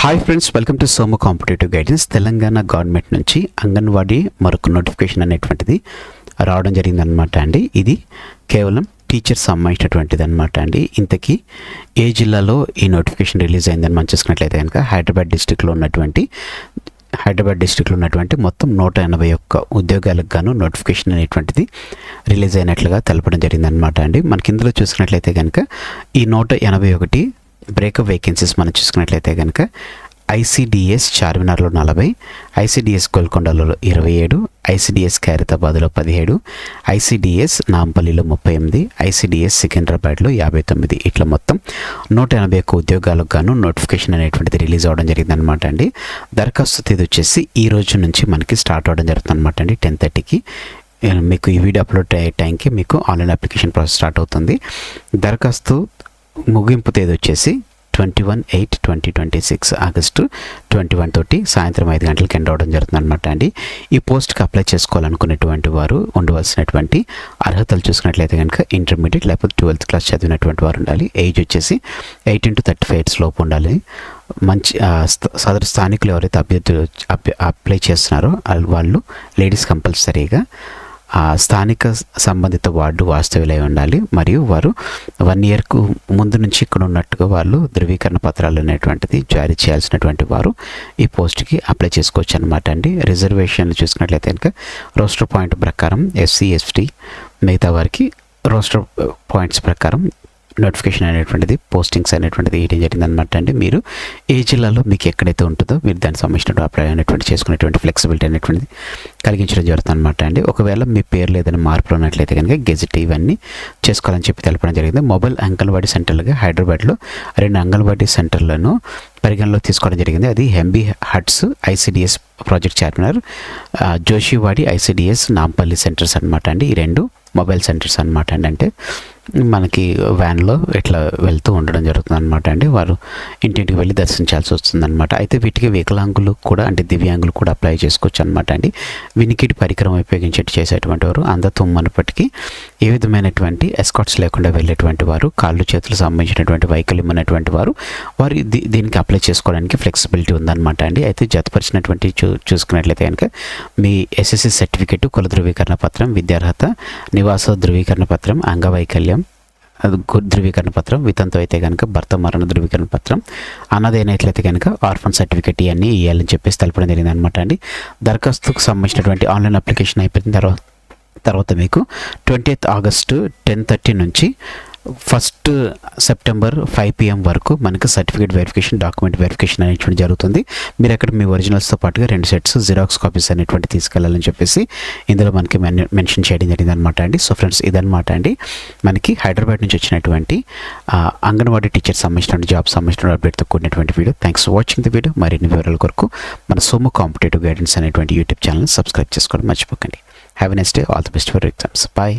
Hi friends, welcome to Somu competitive guidance. Telangana government నుంచి అంగన్వాడీ మరొక notification అనేటువంటిది రావడం జరిగిందనమాట అండి. ఇది కేవలం టీచర్స్ సంబంధించినటువంటిది అనమాట అండి. ఇంతకీ ఏ జిల్లాలో ఈ నోటిఫికేషన్ రిలీజ్ అయిందని మనం చూసుకున్నట్లయితే కనుక హైదరాబాద్ డిస్టిక్లో ఉన్నటువంటి మొత్తం 181 ఉద్యోగాలకు గాను నోటిఫికేషన్ అనేటువంటిది రిలీజ్ అయినట్లుగా తెలపడం జరిగిందనమాట అండి. మనకి ఇందులో చూసుకున్నట్లయితే కనుక ఈ 181 బ్రేకప్ వేకెన్సీస్ మనం చూసుకున్నట్లయితే కనుక ఐసిడిఎస్ చార్మినార్లో 40, ఐసిడిఎస్ గోల్కొండలో 27, ఐసిడిఎస్ ఖైరతాబాద్లో 17, ఐసిడిఎస్ నాంపల్లిలో 38, ఐసిడిఎస్ సికింద్రాబాద్లో 59, ఇట్లా మొత్తం 181 ఉద్యోగాలకు గాను నోటిఫికేషన్ అనేటువంటిది రిలీజ్ అవ్వడం జరిగిందనమాట అండి. దరఖాస్తు తేదీ వచ్చేసి ఈ రోజు నుంచి మనకి స్టార్ట్ అవ్వడం జరుగుతుంది అనమాట అండి. 10:30కి మీకు ఈ వీడియో అప్లోడ్ అయ్యే టైంకి మీకు ఆన్లైన్ అప్లికేషన్ ప్రాసెస్ స్టార్ట్ అవుతుంది. దరఖాస్తు ముగింపు తేదీ వచ్చేసి 21/8/2026 ఆగస్టు 21 తోటి సాయంత్రం 5 గంటలకు ఎండ్ అవ్వడం జరుగుతుంది అనమాట అండి. ఈ పోస్ట్కి అప్లై చేసుకోవాలనుకునేటువంటి వారు ఉండవలసినటువంటి అర్హతలు చూసుకున్నట్లయితే కనుక ఇంటర్మీడియట్ లేకపోతే 12th క్లాస్ చదివినటువంటి వారు ఉండాలి. ఏజ్ వచ్చేసి 18 to 35 లోపు ఉండాలి. మంచి సదరు స్థానికులు ఎవరైతే అభ్యర్థులు అప్లై చేస్తున్నారో వాళ్ళు లేడీస్ కంపల్సరీగా స్థానిక సంబంధిత వార్డు వాస్తవ్యులై ఉండాలి. మరియు వారు 1 yearకు ముందు నుంచి ఇక్కడ ఉన్నట్టుగా వాళ్ళు ధృవీకరణ పత్రాలు అనేటువంటిది జారీ చేయాల్సినటువంటి వారు ఈ పోస్ట్కి అప్లై చేసుకోవచ్చు అనమాట అండి. రిజర్వేషన్లు చూసుకున్నట్లయితే కనుక రోస్టర్ పాయింట్ ప్రకారం ఎస్సీ ఎస్టీ మిగతా వారికి రోస్టర్ పాయింట్స్ ప్రకారం నోటిఫికేషన్ అనేటువంటిది పోస్టింగ్స్ అనేటువంటిది వేయడం జరిగిందనమాట అండి. మీరు ఏ జిల్లాలో మీకు ఎక్కడైతే ఉంటుందో మీరు దానికి సంబంధించిన అప్లై అనేటువంటి చేసుకునేటువంటి ఫ్లెక్సిబిలిటీ అనేటువంటిది కలిగించడం జరుగుతుంది అనమాట అండి. ఒకవేళ మీ పేర్లు ఏదైనా మార్పులు ఉన్నట్లయితే కనుక గెజెట్ ఇవన్నీ చేసుకోవాలని చెప్పి తెలపడం జరిగింది. మొబైల్ అంగన్వాడీ సెంటర్లుగా హైదరాబాద్లో 2 అంగన్వాడీ సెంటర్లను పరిగణలో తీసుకోవడం జరిగింది. అది MB huts ICDS project Charminar, Joshiwadi ICDS Nampally centres అనమాట అండి. ఈ 2 మొబైల్ సెంటర్స్ అనమాట అండి. అంటే మనకి వ్యాన్లో ఇట్లా వెళ్తూ ఉండడం జరుగుతుంది అనమాట అండి. వారు ఇంటింటికి వెళ్ళి దర్శించాల్సి వస్తుంది అనమాట. అయితే వీటికి వికలాంగులు కూడా అంటే దివ్యాంగులు కూడా అప్లై చేసుకోవచ్చు అనమాట అండి. వినికిడి పరికరం ఉపయోగించేట్టు చేసేటువంటి వారు, అందతుమ్మనప్పటికీ ఏ విధమైనటువంటి ఎస్కాట్స్ లేకుండా వెళ్ళేటువంటి వారు, కాళ్ళు చేతులు సంబంధించినటువంటి వైకల్యం ఉన్నటువంటి వారు దీనికి అప్లై చేసుకోవడానికి ఫ్లెక్సిబిలిటీ ఉందన్నమాట అండి. అయితే జతపరిచినటువంటి చూసుకున్నట్లయితే కనుక మీ ఎస్ఎస్సి సర్టిఫికెట్, కుల ధృవీకరణ పత్రం, విద్యార్హత, నివాస ధృవీకరణ పత్రం, అంగవైకల్యం ధృవీకరణ పత్రం, వితంతు అయితే కనుక భర్త మరణ ధృవీకరణ పత్రం, అన్నదైనట్లయితే కనుక ఆర్ఫన్ సర్టిఫికేట్ ఇవన్నీ ఇవ్వాలని చెప్పేసి తెలపడం జరిగింది అనమాట అండి. దరఖాస్తుకు సంబంధించినటువంటి ఆన్లైన్ అప్లికేషన్ అయిపోయిన తర్వాత మీకు 20th ఆగస్టు 10:30 నుంచి 1st సెప్టెంబర్ 5 PM వరకు మనకు సర్టిఫికేట్ వెరిఫికేషన్, డాక్యుమెంట్ వెరిఫికేషన్ అనేటువంటి జరుగుతుంది. మీరు అక్కడ మీ ఒరిజినల్స్తో పాటుగా 2 sets జిరాక్స్ కాపీస్ అనేటువంటి తీసుకెళ్లాలని చెప్పేసి ఇందులో మనకి మెన్షన్ చేయడం జరిగింది అనమాట అండి. సో ఫ్రెండ్స్, ఇదనమాట అండి మనకి హైదరాబాద్ నుంచి వచ్చినటువంటి అంగన్వాడీ టీచర్ సంబంధించిన జాబ్ సంబంధించిన అప్డేట్తో కూడినటువంటి video. Thanks for watching the video. మరిన్ని వివరాల కొరకు మన సోము కాంపిటేటివ్ గైడెన్స్ అనేటువంటి యూట్యూబ్ ఛానల్ సబ్స్క్రైబ్ చేసుకోవడం మర్చిపోకండి. Have a nice day. All the best for exams. Bye.